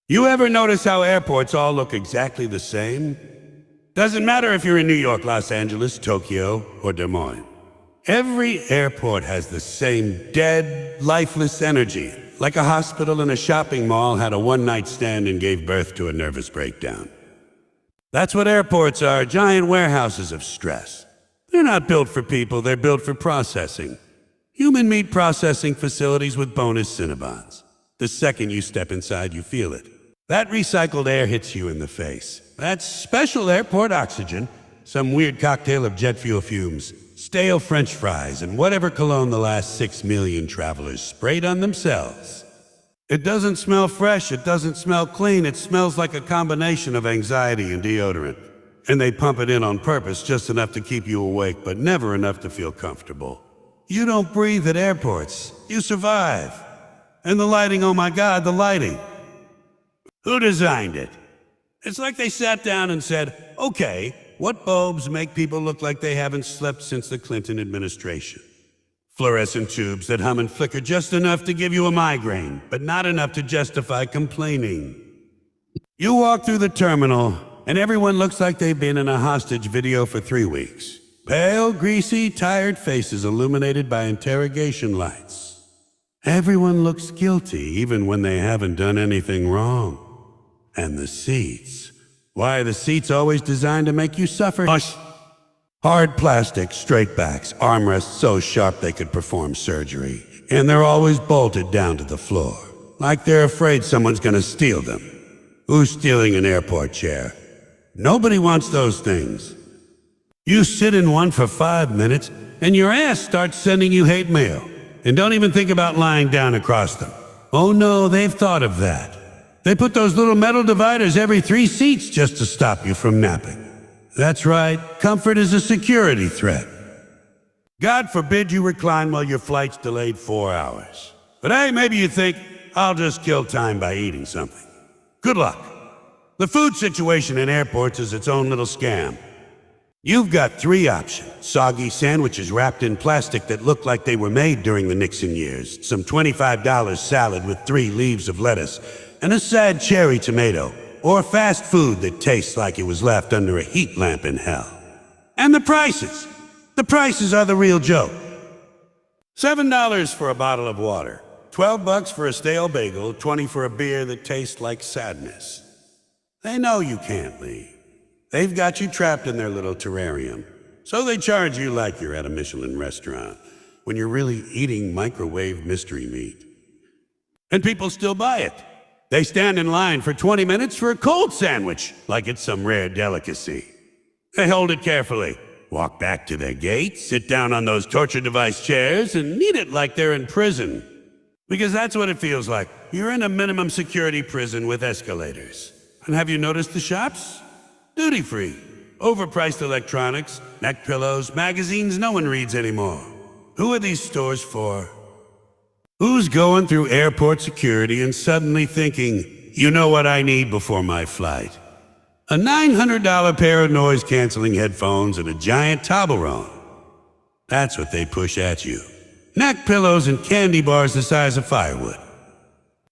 You ever notice how airports all look exactly the same? Doesn't matter if you're in New York, Los Angeles, Tokyo, or Des Moines. Every airport has the same dead, lifeless energy, like a hospital and a shopping mall had a one-night stand and gave birth to a nervous breakdown. That's what airports are, giant warehouses of stress. They're not built for people, they're built for processing. Human meat processing facilities with bonus Cinnabons. The second you step inside, you feel it. That recycled air hits you in the face. That's special airport oxygen, some weird cocktail of jet fuel fumes, stale French fries, and whatever cologne the last 6 million travelers sprayed on themselves. It doesn't smell fresh, it doesn't smell clean, it smells like a combination of anxiety and deodorant. And they pump it in on purpose, just enough to keep you awake, but never enough to feel comfortable. You don't breathe at airports, you survive. And the lighting, oh my God, the lighting. Who designed it? It's like they sat down and said, okay, what bulbs make people look like they haven't slept since the Clinton administration? Fluorescent tubes that hum and flicker just enough to give you a migraine, but not enough to justify complaining. You walk through the terminal, and everyone looks like they've been in a hostage video for 3 weeks. Pale, greasy, tired faces illuminated by interrogation lights. Everyone looks guilty, even when they haven't done anything wrong. And the seats. Why are the seats always designed to make you suffer? Hush! Hard plastic, straight backs, armrests so sharp they could perform surgery. And they're always bolted down to the floor, like they're afraid someone's gonna steal them. Who's stealing an airport chair? Nobody wants those things. You sit in one for 5 minutes, and your ass starts sending you hate mail. And don't even think about lying down across them. Oh no, they've thought of that. They put those little metal dividers every 3 seats just to stop you from napping. That's right, comfort is a security threat. God forbid you recline while your flight's delayed 4 hours. But hey, maybe you think, I'll just kill time by eating something. Good luck. The food situation in airports is its own little scam. You've got 3 options. Soggy sandwiches wrapped in plastic that look like they were made during the Nixon years, some $25 salad with 3 leaves of lettuce, and a sad cherry tomato, or fast food that tastes like it was left under a heat lamp in hell. And the prices. The prices are the real joke. $7 for a bottle of water, $12 for a stale bagel, $20 for a beer that tastes like sadness. They know you can't leave. They've got you trapped in their little terrarium. So they charge you like you're at a Michelin restaurant, when you're really eating microwave mystery meat. And people still buy it. They stand in line for 20 minutes for a cold sandwich, like it's some rare delicacy. They hold it carefully, walk back to their gate, sit down on those torture device chairs, and eat it like they're in prison. Because that's what it feels like. You're in a minimum security prison with escalators. And have you noticed the shops? Duty-free, overpriced electronics, neck pillows, magazines no one reads anymore. Who are these stores for? Who's going through airport security and suddenly thinking, you know what I need before my flight? A $900 pair of noise-canceling headphones and a giant Toblerone. That's what they push at you. Neck pillows and candy bars the size of firewood.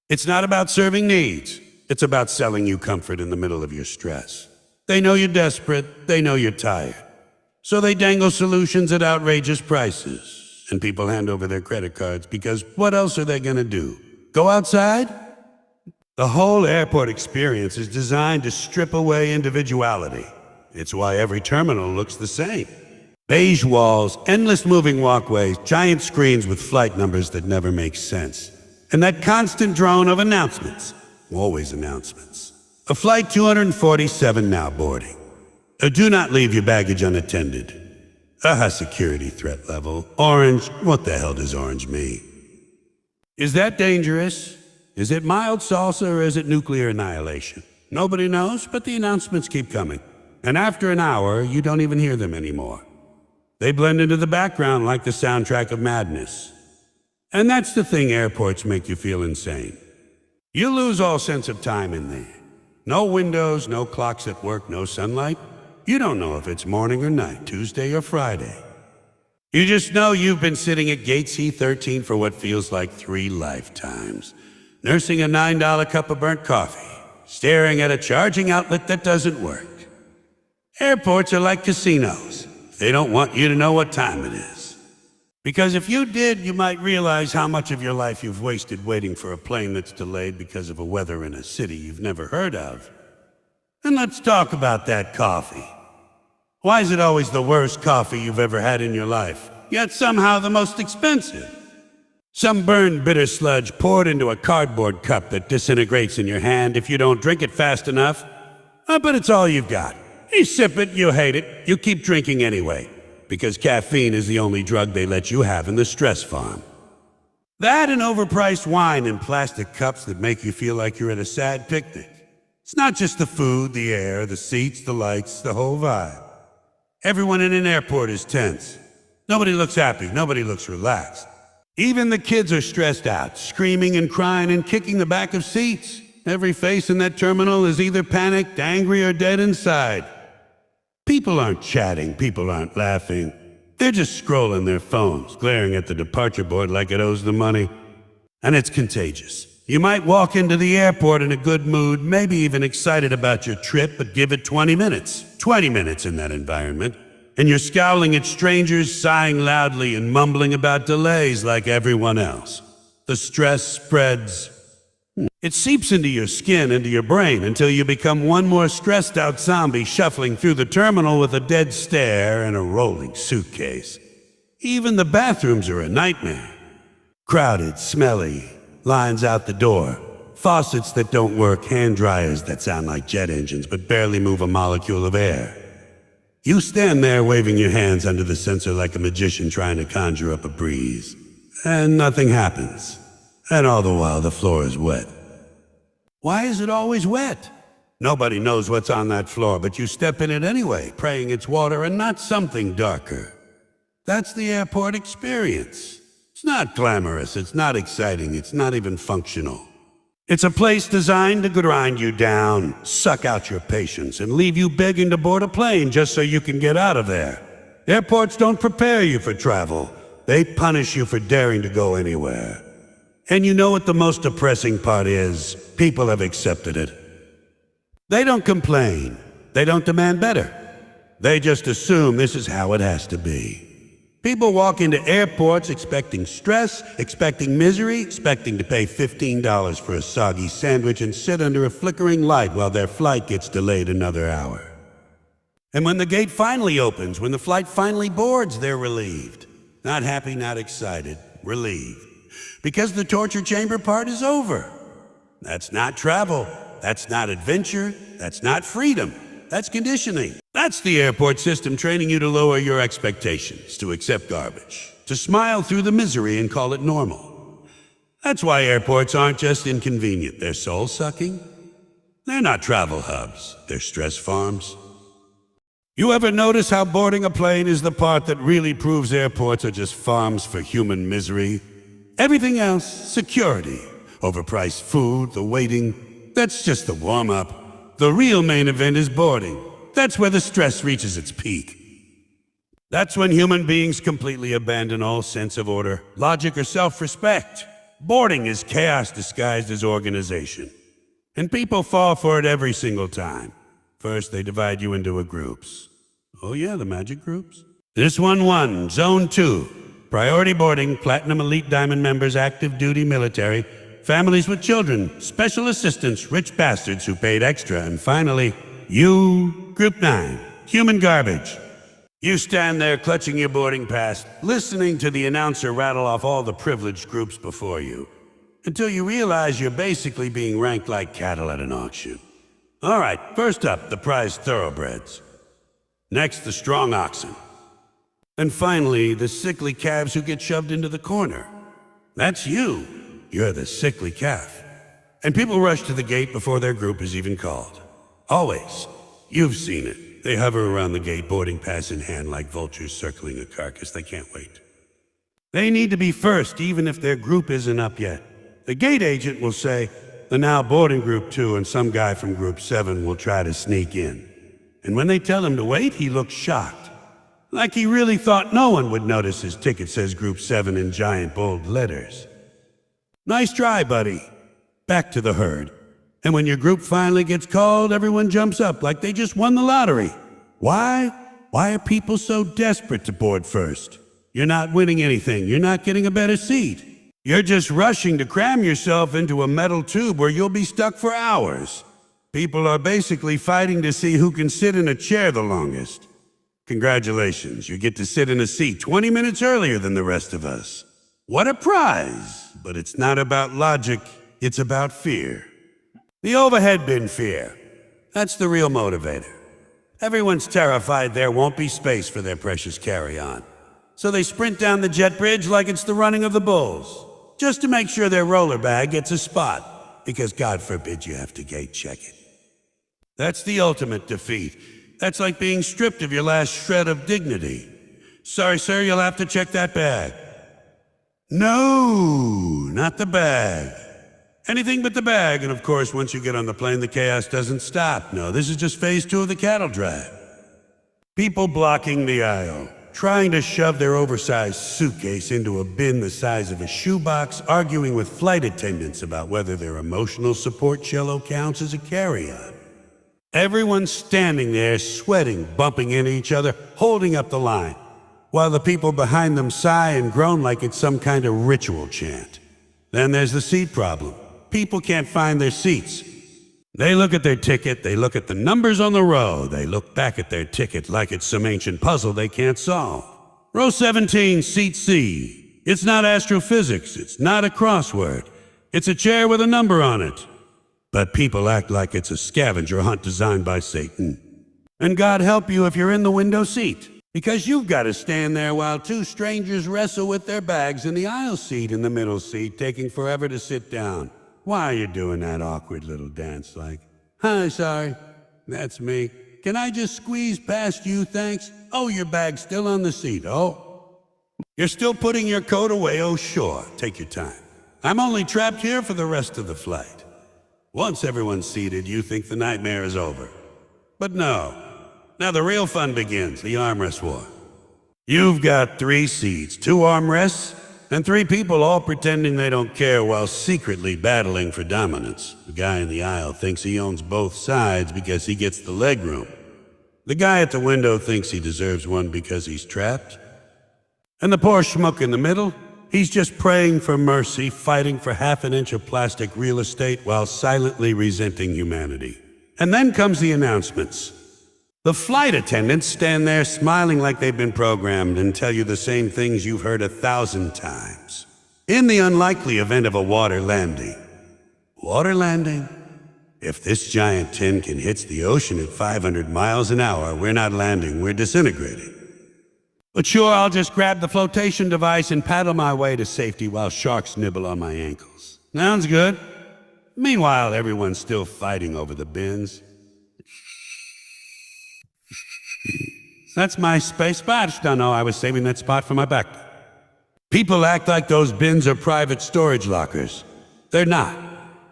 It's not about serving needs. It's about selling you comfort in the middle of your stress. They know you're desperate. They know you're tired. So they dangle solutions at outrageous prices. And people hand over their credit cards because what else are they gonna do? Go outside? The whole airport experience is designed to strip away individuality. It's why every terminal looks the same. Beige walls, endless moving walkways, giant screens with flight numbers that never make sense. And that constant drone of announcements. Always announcements. A flight 247 now boarding. Do not leave your baggage unattended. Security threat level. Orange. What the hell does orange mean? Is that dangerous? Is it mild salsa or is it nuclear annihilation? Nobody knows, but the announcements keep coming. And after an hour, you don't even hear them anymore. They blend into the background like the soundtrack of madness. And that's the thing airports make you feel insane. You lose all sense of time in there. No windows, no clocks at work, no sunlight. You don't know if it's morning or night, Tuesday or Friday. You just know you've been sitting at gate C13 for what feels like 3 lifetimes, nursing a $9 cup of burnt coffee, staring at a charging outlet that doesn't work. Airports are like casinos. They don't want you to know what time it is. Because if you did, you might realize how much of your life you've wasted waiting for a plane that's delayed because of a weather in a city you've never heard of. And let's talk about that coffee. Why is it always the worst coffee you've ever had in your life, yet somehow the most expensive? Some burned bitter sludge poured into a cardboard cup that disintegrates in your hand if you don't drink it fast enough. But it's all you've got. You sip it, you hate it, you keep drinking anyway, because caffeine is the only drug they let you have in the stress farm. That and overpriced wine in plastic cups that make you feel like you're at a sad picnic. It's not just the food, the air, the seats, the lights, the whole vibe. Everyone in an airport is tense. Nobody looks happy, nobody looks relaxed. Even the kids are stressed out, screaming and crying and kicking the back of seats. Every face in that terminal is either panicked, angry, or dead inside. People aren't chatting, people aren't laughing. They're just scrolling their phones, glaring at the departure board like it owes them money. And it's contagious. You might walk into the airport in a good mood, maybe even excited about your trip, but give it 20 minutes. 20 minutes in that environment, and you're scowling at strangers, sighing loudly and mumbling about delays like everyone else. The stress spreads. It seeps into your skin, into your brain, until you become one more stressed out zombie shuffling through the terminal with a dead stare and a rolling suitcase. Even the bathrooms are a nightmare. Crowded, smelly, lines out the door, faucets that don't work, hand dryers that sound like jet engines but barely move a molecule of air. You stand there waving your hands under the sensor like a magician trying to conjure up a breeze. And nothing happens. And all the while the floor is wet. Why is it always wet? Nobody knows what's on that floor, but you step in it anyway, praying it's water and not something darker. That's the airport experience. It's not glamorous, it's not exciting, it's not even functional. It's a place designed to grind you down, suck out your patience, and leave you begging to board a plane just so you can get out of there. Airports don't prepare you for travel. They punish you for daring to go anywhere. And you know what the most depressing part is? People have accepted it. They don't complain. They don't demand better. They just assume this is how it has to be. People walk into airports expecting stress, expecting misery, expecting to pay $15 for a soggy sandwich and sit under a flickering light while their flight gets delayed another hour. And when the gate finally opens, when the flight finally boards, they're relieved. Not happy, not excited, relieved. Because the torture chamber part is over. That's not travel. That's not adventure. That's not freedom. That's conditioning. That's the airport system training you to lower your expectations, to accept garbage, to smile through the misery and call it normal. That's why airports aren't just inconvenient. They're soul-sucking. They're not travel hubs. They're stress farms. You ever notice how boarding a plane is the part that really proves airports are just farms for human misery? Everything else, security, overpriced food, the waiting, that's just the warm-up. The real main event is boarding. That's where the stress reaches its peak. That's when human beings completely abandon all sense of order, logic, or self-respect. Boarding is chaos disguised as organization. And people fall for it every single time. First, they divide you into groups. Oh yeah, the magic groups. This one won, Zone 2. Priority boarding, Platinum Elite Diamond members, active duty military, families with children, special assistants, rich bastards who paid extra, and finally, you, Group 9, human garbage. You stand there clutching your boarding pass, listening to the announcer rattle off all the privileged groups before you, until you realize you're basically being ranked like cattle at an auction. All right, first up, the prized thoroughbreds. Next, the strong oxen. And finally, the sickly calves who get shoved into the corner. That's you. You're the sickly calf. And people rush to the gate before their group is even called. Always. You've seen it. They hover around the gate, boarding pass in hand like vultures circling a carcass. They can't wait. They need to be first, even if their group isn't up yet. The gate agent will say, "They're now boarding Group 2, and some guy from Group 7 will try to sneak in." And when they tell him to wait, he looks shocked. Like he really thought no one would notice his ticket says Group 7 in giant bold letters. Nice try, buddy. Back to the herd. And when your group finally gets called, everyone jumps up like they just won the lottery. Why? Why are people so desperate to board first? You're not winning anything. You're not getting a better seat. You're just rushing to cram yourself into a metal tube where you'll be stuck for hours. People are basically fighting to see who can sit in a chair the longest. Congratulations, you get to sit in a seat 20 minutes earlier than the rest of us. What a prize! But it's not about logic, it's about fear. The overhead bin fear. That's the real motivator. Everyone's terrified there won't be space for their precious carry-on. So they sprint down the jet bridge like it's the running of the bulls, just to make sure their roller bag gets a spot, because God forbid you have to gate check it. That's the ultimate defeat. That's like being stripped of your last shred of dignity. Sorry, sir, you'll have to check that bag. No, not the bag. Anything but the bag, and of course, once you get on the plane, the chaos doesn't stop. No, this is just phase 2 of the cattle drive. People blocking the aisle, trying to shove their oversized suitcase into a bin the size of a shoebox, arguing with flight attendants about whether their emotional support cello counts as a carry-on. Everyone's standing there, sweating, bumping into each other, holding up the line, while the people behind them sigh and groan like it's some kind of ritual chant. Then there's the seat problem. People can't find their seats. They look at their ticket, they look at the numbers on the row, they look back at their ticket like it's some ancient puzzle they can't solve. Row 17, seat C. It's not astrophysics, it's not a crossword. It's a chair with a number on it. But people act like it's a scavenger hunt designed by Satan. And God help you if you're in the window seat, because you've got to stand there while two strangers wrestle with their bags in the aisle seat in the middle seat, taking forever to sit down. Why are you doing that awkward little dance like, "Hi, sorry, that's me. Can I just squeeze past you, thanks? Oh, your bag's still on the seat. Oh, you're still putting your coat away. Oh, sure, take your time. I'm only trapped here for the rest of the flight." Once everyone's seated, you think the nightmare is over. But no. Now the real fun begins, the armrest war. You've got 3 seats, 2 armrests, and 3 people all pretending they don't care while secretly battling for dominance. The guy in the aisle thinks he owns both sides because he gets the leg room. The guy at the window thinks he deserves one because he's trapped. And the poor schmuck in the middle, he's just praying for mercy, fighting for half an inch of plastic real estate while silently resenting humanity. And then comes the announcements. The flight attendants stand there smiling like they've been programmed and tell you the same things you've heard 1,000 times. In the unlikely event of a water landing. Water landing? If this giant tin can hit the ocean at 500 miles an hour, we're not landing, we're disintegrating. But sure, I'll just grab the flotation device and paddle my way to safety while sharks nibble on my ankles. Sounds good. Meanwhile, everyone's still fighting over the bins. That's my space spot. Don't know, I was saving that spot for my backpack. People act like those bins are private storage lockers. They're not.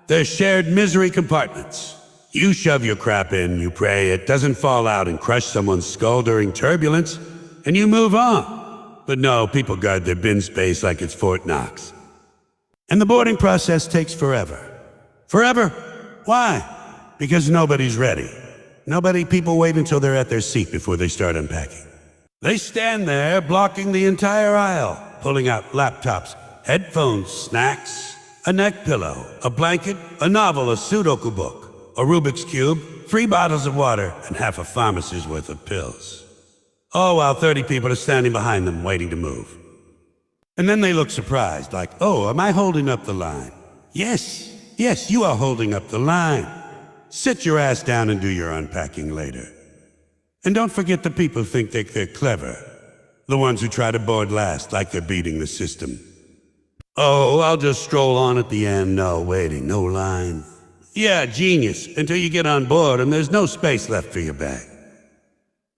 They're shared misery compartments. You shove your crap in, you pray it doesn't fall out and crush someone's skull during turbulence, and you move on. But no, people guard their bin space like it's Fort Knox. And the boarding process takes forever. Forever? Why? Because nobody's ready. People wait until they're at their seat before they start unpacking. They stand there, blocking the entire aisle, pulling out laptops, headphones, snacks, a neck pillow, a blanket, a novel, a Sudoku book, a Rubik's Cube, 3 bottles of water, and half a pharmacy's worth of pills. Oh, while 30 people are standing behind them, waiting to move. And then they look surprised, like, "Oh, am I holding up the line?" Yes, you are holding up the line. Sit your ass down and do your unpacking later. And don't forget the people who think they're clever. The ones who try to board last like they're beating the system. "Oh, I'll just stroll on at the end. No waiting, no line." Yeah, genius, until you get on board and there's no space left for your bag.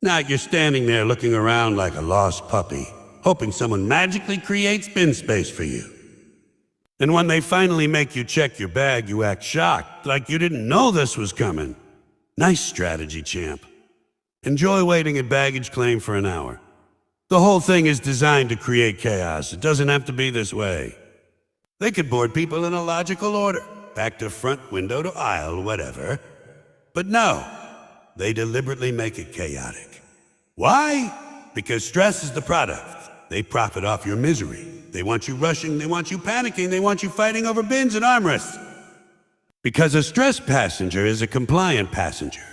Now you're standing there looking around like a lost puppy, hoping someone magically creates bin space for you. And when they finally make you check your bag, you act shocked, like you didn't know this was coming. Nice strategy, champ. Enjoy waiting at baggage claim for an hour. The whole thing is designed to create chaos. It doesn't have to be this way. They could board people in a logical order. back to front, window to aisle, whatever. But no, they deliberately make it chaotic. Why? Because stress is the product. They profit off your misery. They want you rushing, they want you panicking, they want you fighting over bins and armrests. Because a stressed passenger is a compliant passenger.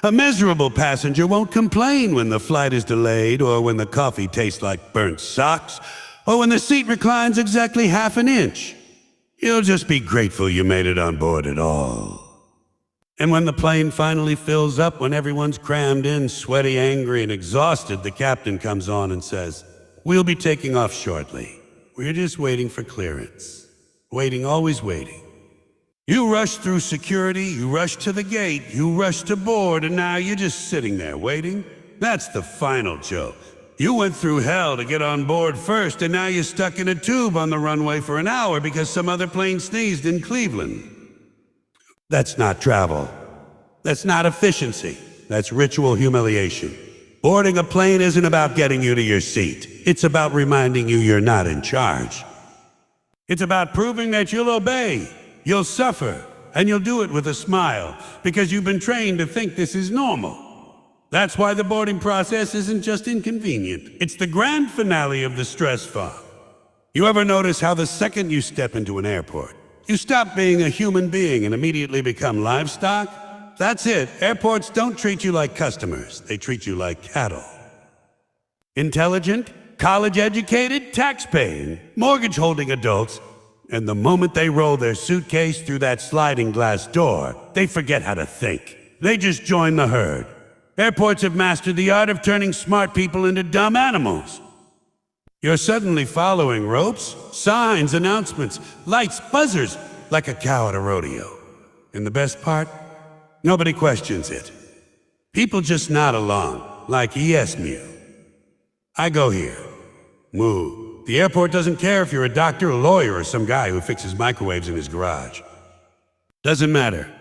A miserable passenger won't complain when the flight is delayed, or when the coffee tastes like burnt socks, or when the seat reclines exactly half an inch. You'll just be grateful you made it on board at all. And when the plane finally fills up, when everyone's crammed in, sweaty, angry, and exhausted, the captain comes on and says, "We'll be taking off shortly. We're just waiting for clearance." Waiting, always waiting. You rush through security, you rush to the gate, you rush to board, and now you're just sitting there waiting. That's the final joke. You went through hell to get on board first, and now you're stuck in a tube on the runway for an hour because some other plane sneezed in Cleveland. That's not travel. That's not efficiency. That's ritual humiliation. Boarding a plane isn't about getting you to your seat. It's about reminding you you're not in charge. It's about proving that you'll obey, you'll suffer, and you'll do it with a smile, because you've been trained to think this is normal. That's why the boarding process isn't just inconvenient. It's the grand finale of the stress fog. You ever notice how the second you step into an airport, you stop being a human being and immediately become livestock? That's it. Airports don't treat you like customers. They treat you like cattle. Intelligent, college-educated, tax-paying, mortgage-holding adults, and the moment they roll their suitcase through that sliding glass door, they forget how to think. They just join the herd. Airports have mastered the art of turning smart people into dumb animals. You're suddenly following ropes, signs, announcements, lights, buzzers, like a cow at a rodeo. And the best part? Nobody questions it. People just nod along, like yes, mew. I go here. Moo. The airport doesn't care if you're a doctor, a lawyer, or some guy who fixes microwaves in his garage. Doesn't matter.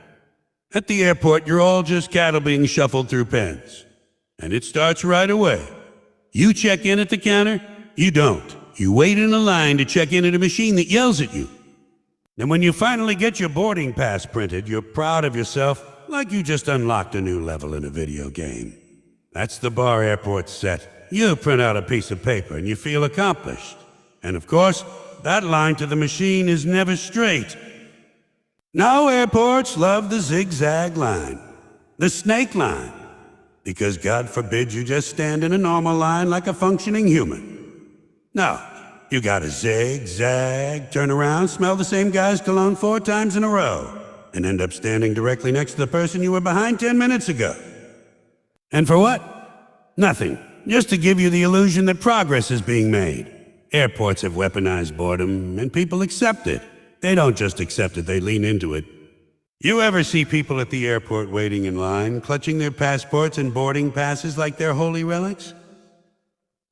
At the airport, you're all just cattle being shuffled through pens. And it starts right away. You check in at the counter, you don't. You wait in a line to check in at a machine that yells at you. And when you finally get your boarding pass printed, you're proud of yourself, like you just unlocked a new level in a video game. That's the bar airport's set. You print out a piece of paper and you feel accomplished. And of course, that line to the machine is never straight. Now airports love the zigzag line, the snake line, because God forbid you just stand in a normal line like a functioning human. No, you gotta zigzag, turn around, smell the same guy's cologne 4 times in a row, and end up standing directly next to the person you were behind 10 minutes ago. And for what? Nothing. Just to give you the illusion that progress is being made. Airports have weaponized boredom, and people accept it. They don't just accept it, they lean into it. You ever see people at the airport waiting in line, clutching their passports and boarding passes like they're holy relics?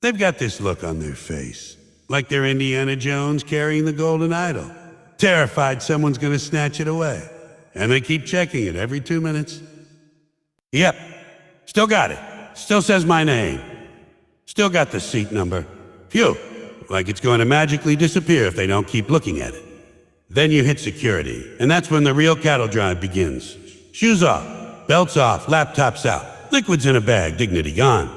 They've got this look on their face, like they're Indiana Jones carrying the golden idol, terrified someone's gonna snatch it away. And they keep checking it every 2 minutes. Yep, still got it. Still says my name. Still got the seat number. Phew, like it's going to magically disappear if they don't keep looking at it. Then you hit security, and that's when the real cattle drive begins. Shoes off, belts off, laptops out, liquids in a bag, dignity gone.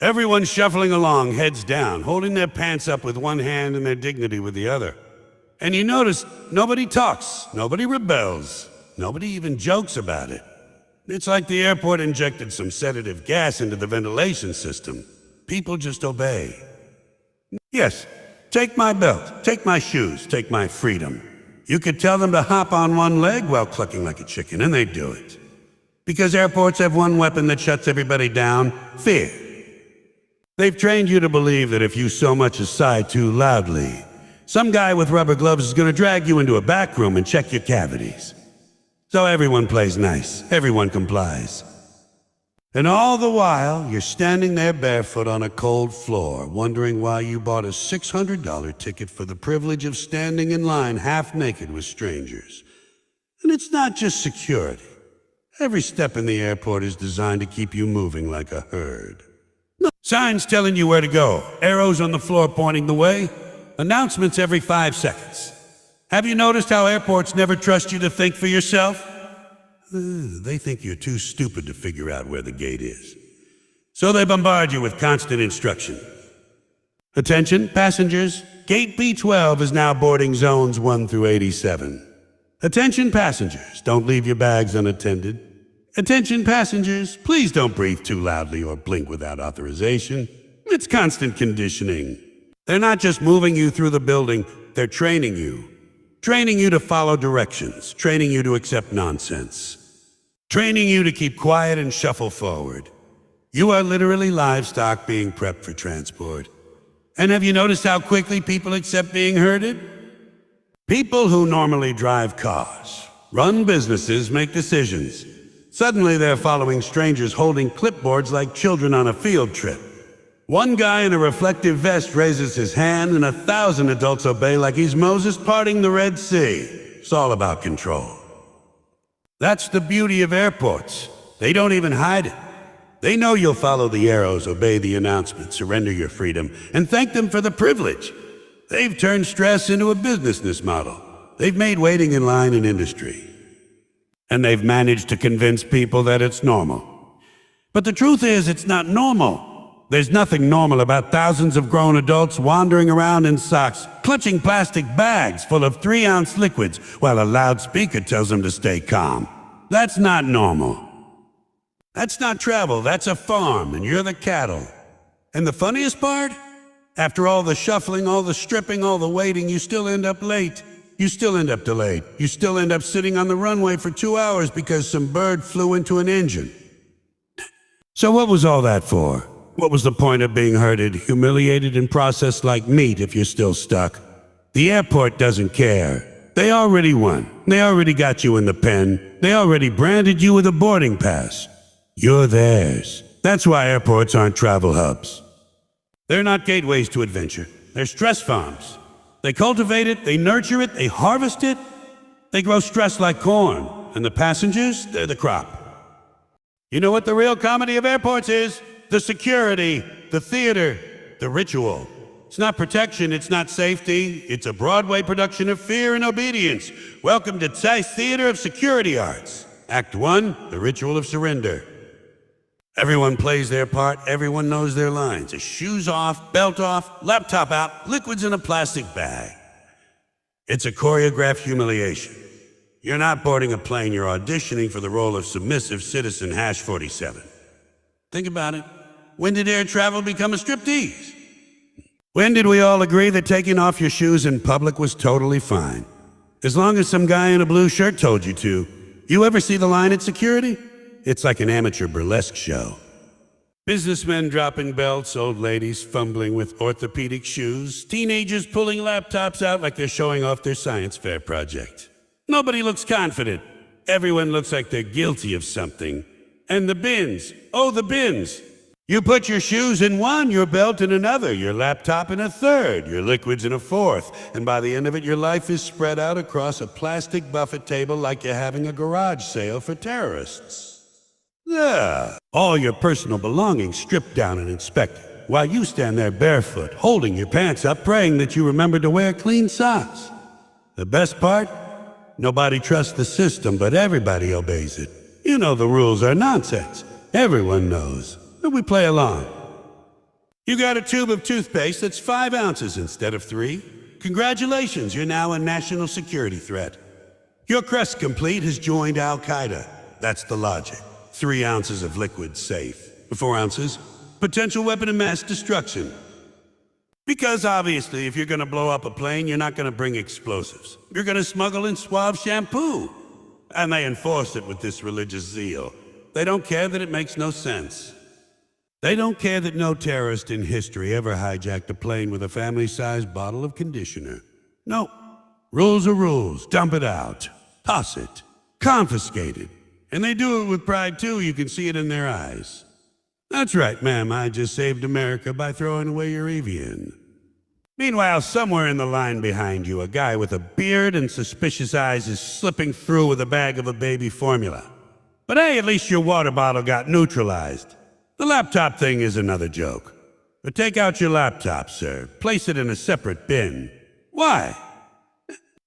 Everyone shuffling along, heads down, holding their pants up with one hand and their dignity with the other. And you notice nobody talks, nobody rebels, nobody even jokes about it. It's like the airport injected some sedative gas into the ventilation system. People just obey. Yes, take my belt, take my shoes, take my freedom. You could tell them to hop on one leg while clucking like a chicken, and they'd do it. Because airports have one weapon that shuts everybody down: fear. They've trained you to believe that if you so much as sigh too loudly, some guy with rubber gloves is going to drag you into a back room and check your cavities. So everyone plays nice, everyone complies. And all the while, you're standing there barefoot on a cold floor, wondering why you bought a $600 ticket for the privilege of standing in line half naked with strangers. And it's not just security. Every step in the airport is designed to keep you moving like a herd. Signs telling you where to go, arrows on the floor pointing the way, announcements every 5 seconds. Have you noticed how airports never trust you to think for yourself? They think you're too stupid to figure out where the gate is. So they bombard you with constant instruction. Attention, passengers. Gate B12 is now boarding zones 1 through 87. Attention, passengers. Don't leave your bags unattended. Attention, passengers. Please don't breathe too loudly or blink without authorization. It's constant conditioning. They're not just moving you through the building, they're training you. Training you to follow directions, training you to accept nonsense, training you to keep quiet and shuffle forward. You are literally livestock being prepped for transport. And have you noticed how quickly people accept being herded? People who normally drive cars, run businesses, make decisions. Suddenly they're following strangers holding clipboards like children on a field trip. One guy in a reflective vest raises his hand and 1,000 adults obey like he's Moses parting the Red Sea. It's all about control. That's the beauty of airports. They don't even hide it. They know you'll follow the arrows, obey the announcement, surrender your freedom, and thank them for the privilege. They've turned stress into a business model. They've made waiting in line an industry. And they've managed to convince people that it's normal. But the truth is, it's not normal. There's nothing normal about thousands of grown adults wandering around in socks, clutching plastic bags full of 3-ounce liquids while a loudspeaker tells them to stay calm. That's not normal. That's not travel, that's a farm, and you're the cattle. And the funniest part? After all the shuffling, all the stripping, all the waiting, you still end up late. You still end up delayed. You still end up sitting on the runway for 2 hours because some bird flew into an engine. So what was all that for? What was the point of being herded, humiliated, and processed like meat if you're still stuck? The airport doesn't care. They already won. They already got you in the pen. They already branded you with a boarding pass. You're theirs. That's why airports aren't travel hubs. They're not gateways to adventure. They're stress farms. They cultivate it, they nurture it, they harvest it. They grow stress like corn. And the passengers, they're the crop. You know what the real comedy of airports is? The security, the theater, the ritual. It's not protection, it's not safety. It's a Broadway production of fear and obedience. Welcome to Tice Theater of Security Arts. Act 1, the ritual of surrender. Everyone plays their part, everyone knows their lines. A shoes off, belt off, laptop out, liquids in a plastic bag. It's a choreographed humiliation. You're not boarding a plane, you're auditioning for the role of submissive citizen hash 47. Think about it. When did air travel become a striptease? When did we all agree that taking off your shoes in public was totally fine? As long as some guy in a blue shirt told you to. You ever see the line at security? It's like an amateur burlesque show. Businessmen dropping belts, old ladies fumbling with orthopedic shoes, teenagers pulling laptops out like they're showing off their science fair project. Nobody looks confident. Everyone looks like they're guilty of something. And the bins. Oh, the bins. You put your shoes in one, your belt in another, your laptop in a third, your liquids in a fourth, and by the end of it, your life is spread out across a plastic buffet table like you're having a garage sale for terrorists. Yeah. All your personal belongings stripped down and inspected, while you stand there barefoot, holding your pants up, praying that you remember to wear clean socks. The best part? Nobody trusts the system, but everybody obeys it. You know the rules are nonsense. Everyone knows. But we play along. You got a tube of toothpaste that's 5 ounces instead of 3. Congratulations, you're now a national security threat. Your crest complete has joined Al-Qaeda. That's the logic. 3 ounces of liquid safe. 4 ounces, potential weapon of mass destruction. Because obviously, if you're gonna blow up a plane, you're not gonna bring explosives. You're gonna smuggle in Suave shampoo. And they enforce it with this religious zeal. They don't care that it makes no sense. They don't care that no terrorist in history ever hijacked a plane with a family-sized bottle of conditioner. No. Rules are rules. Dump it out. Toss it. Confiscate it. And they do it with pride, too. You can see it in their eyes. That's right, ma'am. I just saved America by throwing away your avian. Meanwhile, somewhere in the line behind you, a guy with a beard and suspicious eyes is slipping through with a bag of a baby formula. But hey, at least your water bottle got neutralized. The laptop thing is another joke. But take out your laptop, sir. Place it in a separate bin. Why?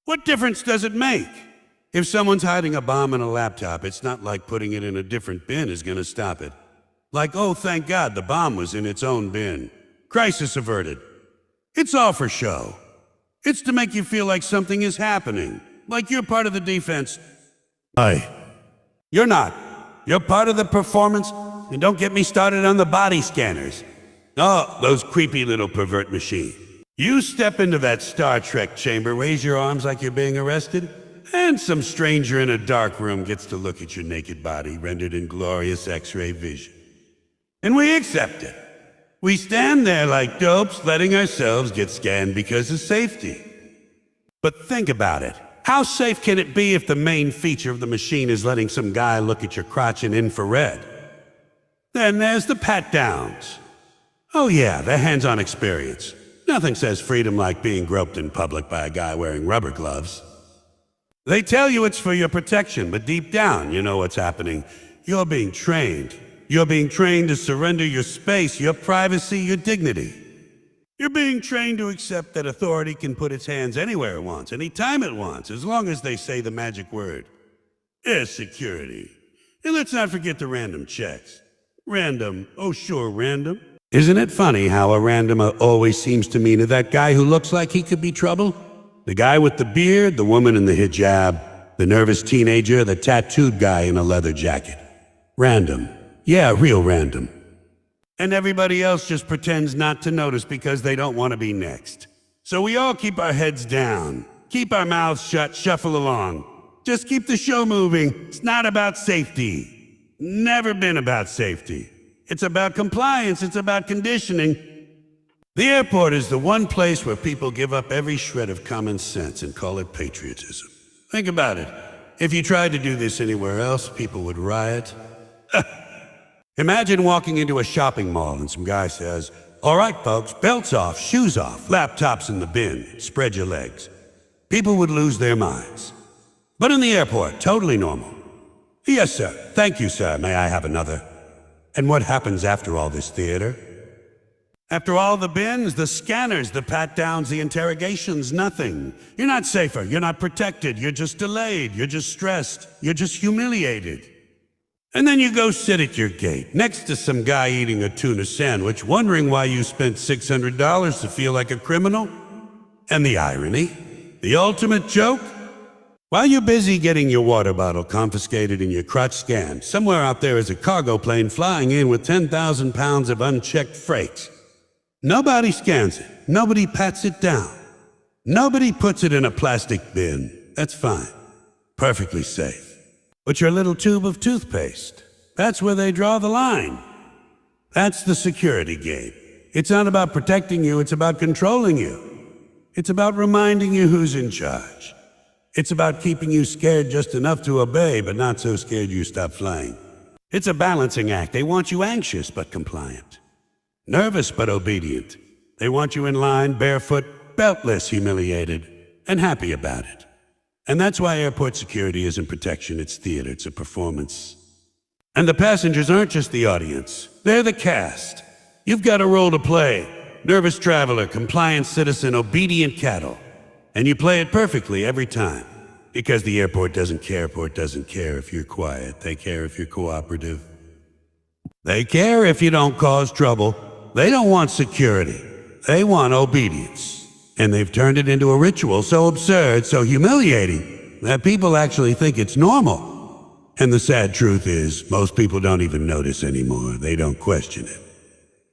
What difference does it make? If someone's hiding a bomb in a laptop, it's not like putting it in a different bin is going to stop it. Like, oh, thank God the bomb was in its own bin. Crisis averted. It's all for show. It's to make you feel like something is happening, like you're part of the defense. You're not. You're part of the performance, and don't get me started on the body scanners. Oh, those creepy little pervert machines. You step into that Star Trek chamber, raise your arms like you're being arrested, and some stranger in a dark room gets to look at your naked body rendered in glorious X-ray vision. And we accept it. We stand there like dopes, letting ourselves get scanned because of safety. But think about it. How safe can it be if the main feature of the machine is letting some guy look at your crotch in infrared? Then there's the pat-downs. Oh yeah, the hands-on experience. Nothing says freedom like being groped in public by a guy wearing rubber gloves. They tell you it's for your protection, but deep down, you know what's happening. You're being trained. You're being trained to surrender your space, your privacy, your dignity. You're being trained to accept that authority can put its hands anywhere it wants, anytime it wants, as long as they say the magic word. Security. And let's not forget the random checks. Random, oh sure, random. Isn't it funny how a random always seems to mean that guy who looks like he could be trouble? The guy with the beard, the woman in the hijab, the nervous teenager, the tattooed guy in a leather jacket. Random. Yeah, real random. And everybody else just pretends not to notice because they don't want to be next. So we all keep our heads down, keep our mouths shut, shuffle along. Just keep the show moving. It's not about safety. Never been about safety. It's about compliance. It's about conditioning. The airport is the one place where people give up every shred of common sense and call it patriotism. Think about it. If you tried to do this anywhere else, people would riot. Imagine walking into a shopping mall and some guy says, "All right, folks, belts off, shoes off, laptops in the bin, spread your legs." People would lose their minds. But in the airport, totally normal. "Yes, sir. Thank you, sir. May I have another?" And what happens after all this theater? After all the bins, the scanners, the pat-downs, the interrogations, nothing. You're not safer. You're not protected. You're just delayed. You're just stressed. You're just humiliated. And then you go sit at your gate, next to some guy eating a tuna sandwich, wondering why you spent $600 to feel like a criminal. And the irony, the ultimate joke? While you're busy getting your water bottle confiscated and your crotch scanned, somewhere out there is a cargo plane flying in with 10,000 pounds of unchecked freight. Nobody scans it. Nobody pats it down. Nobody puts it in a plastic bin. That's fine. Perfectly safe. But your little tube of toothpaste, that's where they draw the line. That's the security game. It's not about protecting you, it's about controlling you. It's about reminding you who's in charge. It's about keeping you scared just enough to obey, but not so scared you stop flying. It's a balancing act. They want you anxious but compliant. Nervous but obedient. They want you in line, barefoot, beltless, humiliated, and happy about it. And that's why airport security isn't protection, it's theater, it's a performance. And the passengers aren't just the audience, they're the cast. You've got a role to play. Nervous traveler, compliant citizen, obedient cattle. And you play it perfectly every time. Because the airport doesn't care if you're quiet. They care if you're cooperative. They care if you don't cause trouble. They don't want security. They want obedience. And they've turned it into a ritual so absurd, so humiliating, that people actually think it's normal. And the sad truth is, most people don't even notice anymore. They don't question it.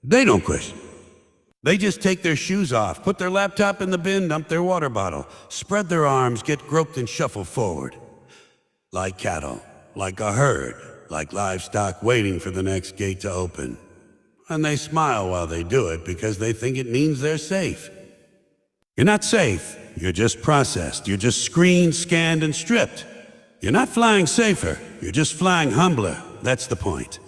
They don't question it. They just take their shoes off, put their laptop in the bin, dump their water bottle, spread their arms, get groped and shuffle forward. Like cattle, like a herd, like livestock waiting for the next gate to open. And they smile while they do it because they think it means they're safe. You're not safe. You're just processed. You're just screened, scanned, and stripped. You're not flying safer. You're just flying humbler. That's the point.